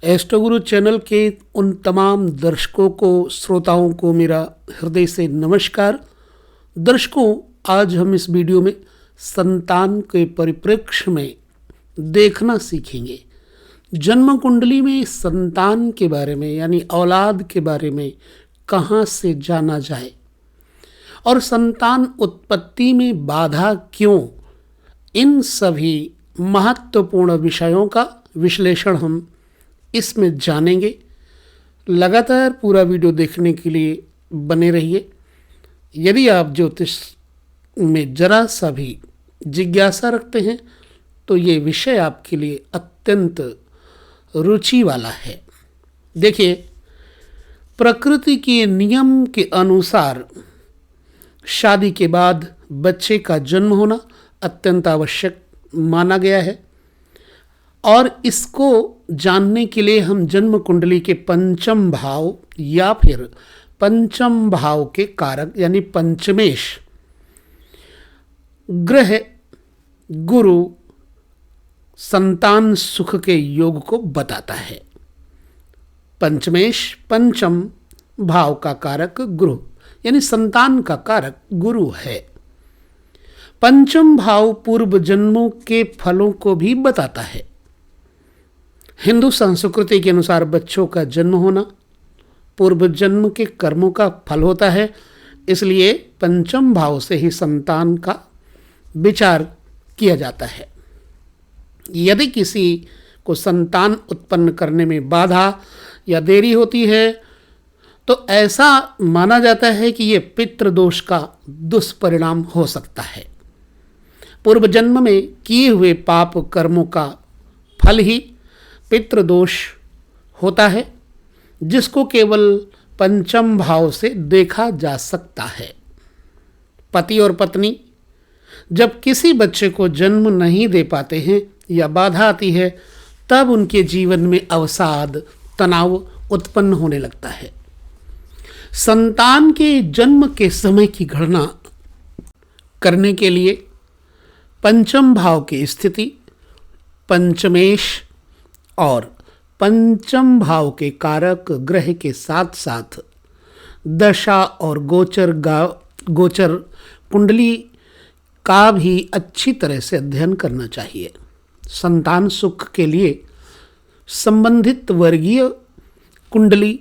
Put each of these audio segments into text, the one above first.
Astro गुरु channel के उन तमाम दर्शकों को, श्रोताओं को मेरा हृदय से नमस्कार। दर्शकों, आज हम इस वीडियो में संतान के परिप्रेक्ष्य में देखना सीखेंगे। जन्म कुंडली में संतान के बारे में यानी औलाद के बारे में कहाँ से जाना जाए और संतान उत्पत्ति में बाधा क्यों, इन सभी महत्वपूर्ण विषयों का विश्लेषण हम इसमें जानेंगे। लगातार पूरा वीडियो देखने के लिए बने रहिए। यदि आप ज्योतिष में जरा सा भी जिज्ञासा रखते हैं तो ये विषय आपके लिए अत्यंत रुचि वाला है। देखिए, प्रकृति के नियम के अनुसार शादी के बाद बच्चे का जन्म होना अत्यंत आवश्यक माना गया है और इसको जानने के लिए हम जन्म कुंडली के पंचम भाव या फिर पंचम भाव के कारक यानी पंचमेश ग्रह गुरु संतान सुख के योग को बताता है। पंचमेश पंचम भाव का कारक गुरु यानी संतान का कारक गुरु है। पंचम भाव पूर्व जन्मों के फलों को भी बताता है। हिंदू संस्कृति के अनुसार बच्चों का जन्म होना पूर्व जन्म के कर्मों का फल होता है, इसलिए पंचम भाव से ही संतान का विचार किया जाता है। यदि किसी को संतान उत्पन्न करने में बाधा या देरी होती है तो ऐसा माना जाता है कि ये पितृदोष का दुष्परिणाम हो सकता है। पूर्व जन्म में किए हुए पाप कर्मों का फल ही पितृदोष होता है, जिसको केवल पंचम भाव से देखा जा सकता है। पति और पत्नी जब किसी बच्चे को जन्म नहीं दे पाते हैं या बाधा आती है, तब उनके जीवन में अवसाद, तनाव उत्पन्न होने लगता है। संतान के जन्म के समय की गणना करने के लिए पंचम भाव की स्थिति, पंचमेश और पंचम भाव के कारक ग्रह के साथ साथ दशा और गोचर कुंडली का भी अच्छी तरह से अध्ययन करना चाहिए। संतान सुख के लिए संबंधित वर्गीय कुंडली,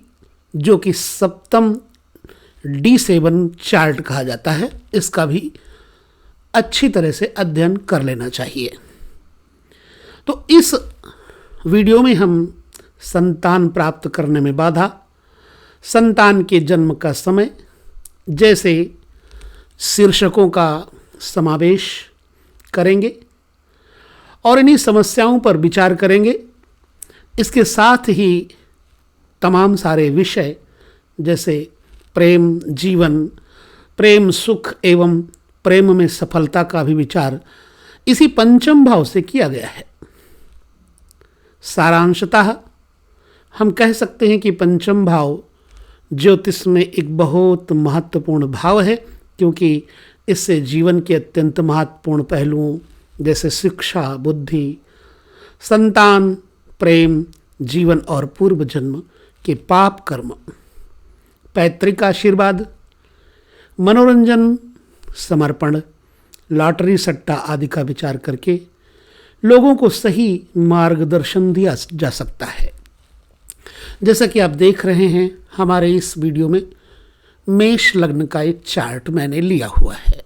जो कि सप्तम D7 चार्ट कहा जाता है, इसका भी अच्छी तरह से अध्ययन कर लेना चाहिए। तो इस वीडियो में हम संतान प्राप्त करने में बाधा, संतान के जन्म का समय जैसे शीर्षकों का समावेश करेंगे और इन्हीं समस्याओं पर विचार करेंगे। इसके साथ ही तमाम सारे विषय जैसे प्रेम जीवन, प्रेम सुख एवं प्रेम में सफलता का भी विचार इसी पंचम भाव से किया गया है। सारांशतः हम कह सकते हैं कि पंचम भाव ज्योतिष में एक बहुत महत्वपूर्ण भाव है, क्योंकि इससे जीवन के अत्यंत महत्वपूर्ण पहलुओं जैसे शिक्षा, बुद्धि, संतान, प्रेम, जीवन और पूर्व जन्म के पाप कर्म, पैतृक आशीर्वाद, मनोरंजन, समर्पण, लॉटरी सट्टा आदि का विचार करके लोगों को सही मार्गदर्शन दिया जा सकता है। जैसा कि आप देख रहे हैं, हमारे इस वीडियो में मेष लग्न का एक चार्ट मैंने लिया हुआ है।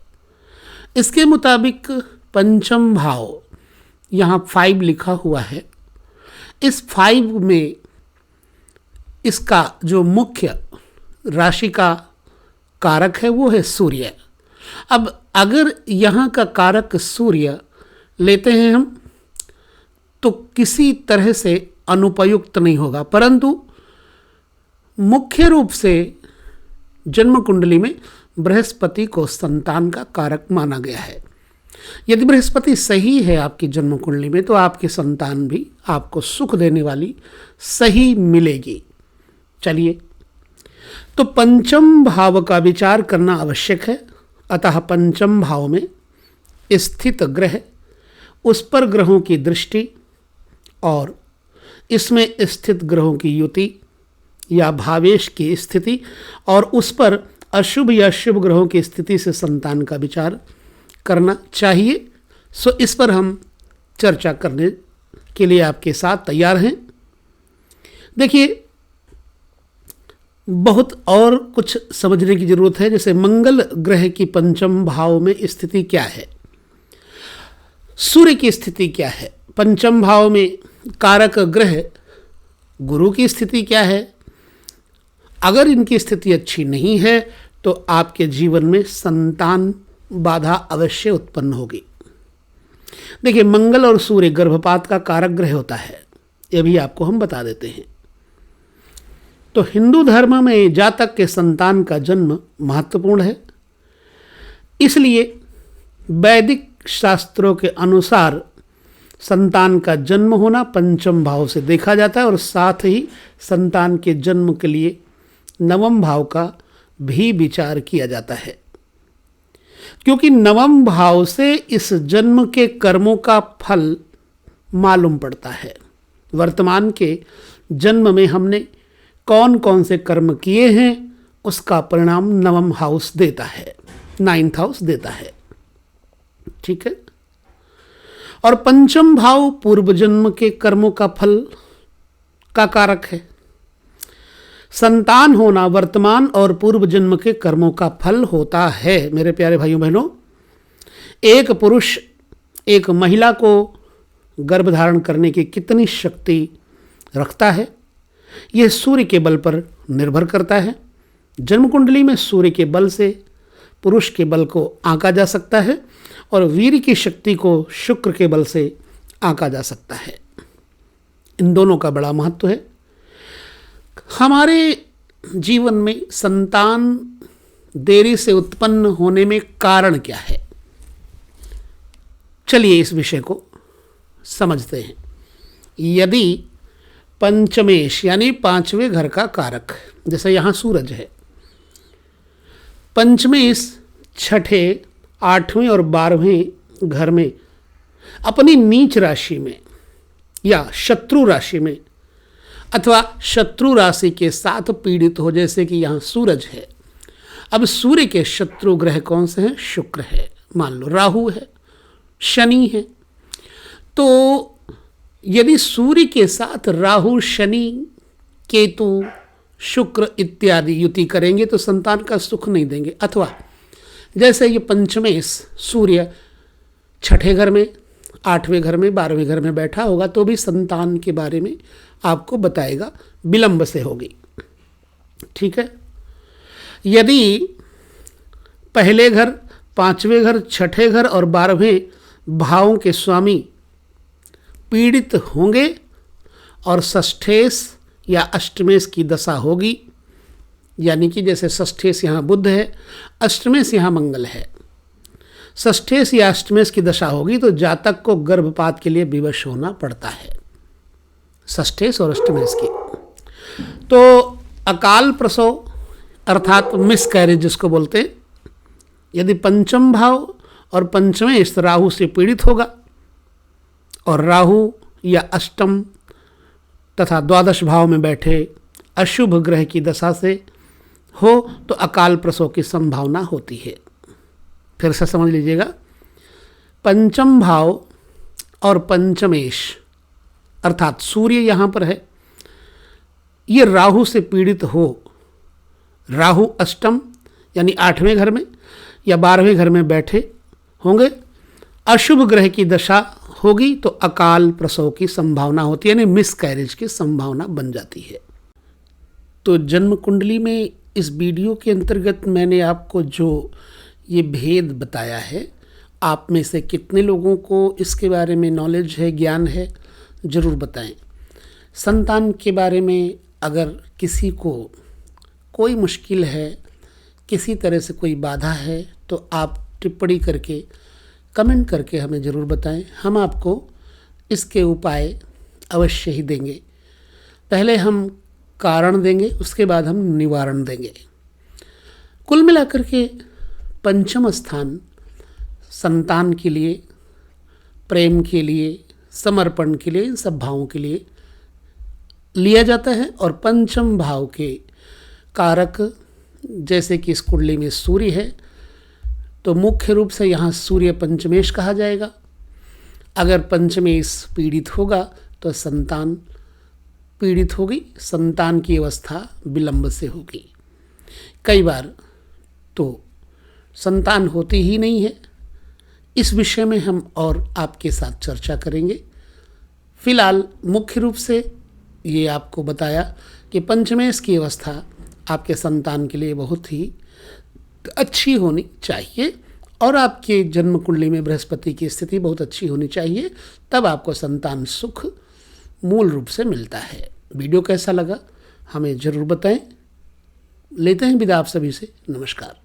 इसके मुताबिक पंचम भाव यहाँ 5 लिखा हुआ है। इस 5 में इसका जो मुख्य राशि का कारक है वो है सूर्य। अब अगर यहाँ का कारक सूर्य लेते हैं हम तो किसी तरह से अनुपयुक्त नहीं होगा, परंतु मुख्य रूप से जन्म कुंडली में बृहस्पति को संतान का कारक माना गया है। यदि बृहस्पति सही है आपकी जन्म कुंडली में तो आपकी संतान भी आपको सुख देने वाली सही मिलेगी। चलिए, तो पंचम भाव का विचार करना आवश्यक है। अतः पंचम भाव में स्थित ग्रह, उस पर ग्रहों की दृष्टि और इसमें स्थित ग्रहों की युति या भावेश की स्थिति और उस पर अशुभ या शुभ ग्रहों की स्थिति से संतान का विचार करना चाहिए। सो इस पर हम चर्चा करने के लिए आपके साथ तैयार हैं। देखिए, बहुत और कुछ समझने की जरूरत है। जैसे मंगल ग्रह की पंचम भाव में स्थिति क्या है, सूर्य की स्थिति क्या है, पंचम भाव में कारक ग्रह गुरु की स्थिति क्या है। अगर इनकी स्थिति अच्छी नहीं है तो आपके जीवन में संतान बाधा अवश्य उत्पन्न होगी। देखिए, मंगल और सूर्य गर्भपात का कारक ग्रह होता है, यह भी आपको हम बता देते हैं। तो हिंदू धर्म में जातक के संतान का जन्म महत्वपूर्ण है, इसलिए वैदिक शास्त्रों के अनुसार संतान का जन्म होना पंचम भाव से देखा जाता है और साथ ही संतान के जन्म के लिए नवम भाव का भी विचार किया जाता है, क्योंकि नवम भाव से इस जन्म के कर्मों का फल मालूम पड़ता है। वर्तमान के जन्म में हमने कौन कौन से कर्म किए हैं उसका परिणाम नवम हाउस देता है, 9th हाउस देता है। ठीक है। और पंचम भाव पूर्व जन्म के कर्मों का फल का कारक है। संतान होना वर्तमान और पूर्व जन्म के कर्मों का फल होता है। मेरे प्यारे भाइयों बहनों, एक पुरुष एक महिला को गर्भ धारण करने की कितनी शक्ति रखता है, यह सूर्य के बल पर निर्भर करता है। जन्म कुंडली में सूर्य के बल से पुरुष के बल को आंका जा सकता है और वीर्य की शक्ति को शुक्र के बल से आंका जा सकता है। इन दोनों का बड़ा महत्व है। हमारे जीवन में संतान देरी से उत्पन्न होने में कारण क्या है, चलिए इस विषय को समझते हैं। यदि पंचमेश यानी पांचवें घर का कारक, जैसे यहाँ सूरज है, पंचमेश छठे, आठवें और 12वें घर में अपनी नीच राशि में या शत्रु राशि में अथवा शत्रु राशि के साथ पीड़ित हो, जैसे कि यहाँ सूरज है। अब सूर्य के शत्रु ग्रह कौन से हैं? शुक्र है, मान लो राहु है, शनि है। तो यदि सूर्य के साथ राहु, शनि, केतु, शुक्र इत्यादि युति करेंगे तो संतान का सुख नहीं देंगे। अथवा जैसे ये पंचमेश सूर्य छठे घर में, 8वें घर में, 12वें घर में बैठा होगा तो भी संतान के बारे में आपको बताएगा, विलंब से होगी। ठीक है। यदि पहले घर, 5वें घर, छठे घर और 12वें भावों के स्वामी पीड़ित होंगे और षष्ठेश या अष्टमेश की दशा होगी, यानी कि जैसे षष्ठेश यहाँ बुध है, अष्टमेश यहाँ मंगल है, षष्ठेश या अष्टमेश की दशा होगी तो जातक को गर्भपात के लिए विवश होना पड़ता है, षष्ठेश और अष्टमेश की। तो अकाल प्रसव अर्थात मिसकैरेज जिसको बोलते हैं, यदि पंचम भाव और पंचमेश राहु से पीड़ित होगा और राहु या अष्टम तथा द्वादश भाव में बैठे अशुभ ग्रह की दशा से हो तो अकाल प्रसव की संभावना होती है। फिर से समझ लीजिएगा, पंचम भाव और पंचमेश अर्थात सूर्य यहाँ पर है, ये राहु से पीड़ित हो, राहु अष्टम यानी 8वें घर में या 12वें घर में बैठे होंगे, अशुभ ग्रह की दशा होगी तो अकाल प्रसव की संभावना होती है, यानी मिसकैरेज की संभावना बन जाती है। तो जन्म कुंडली में इस वीडियो के अंतर्गत मैंने आपको जो ये भेद बताया है, आप में से कितने लोगों को इसके बारे में नॉलेज है, ज्ञान है, ज़रूर बताएं। संतान के बारे में अगर किसी को कोई मुश्किल है, किसी तरह से कोई बाधा है तो आप टिप्पणी करके, कमेंट करके हमें ज़रूर बताएं। हम आपको इसके उपाय अवश्य ही देंगे। पहले हम कारण देंगे, उसके बाद हम निवारण देंगे। कुल मिलाकर के पंचम स्थान संतान के लिए, प्रेम के लिए, समर्पण के लिए, इन सब भावों के लिए लिया जाता है। और पंचम भाव के कारक जैसे कि इस कुंडली में सूर्य है तो मुख्य रूप से यहाँ सूर्य पंचमेश कहा जाएगा। अगर पंचमेश पीड़ित होगा तो संतान पीड़ित होगी, संतान की अवस्था विलंब से होगी। कई बार तो संतान होती ही नहीं है। इस विषय में हम और आपके साथ चर्चा करेंगे। फिलहाल मुख्य रूप से ये आपको बताया कि पंचमेश की अवस्था आपके संतान के लिए बहुत ही अच्छी होनी चाहिए और आपके जन्म कुंडली में बृहस्पति की स्थिति बहुत अच्छी होनी चाहिए, तब आपको संतान सुख मूल रूप से मिलता है। वीडियो कैसा लगा हमें ज़रूर बताएं। लेते हैं विदा आप सभी से। नमस्कार।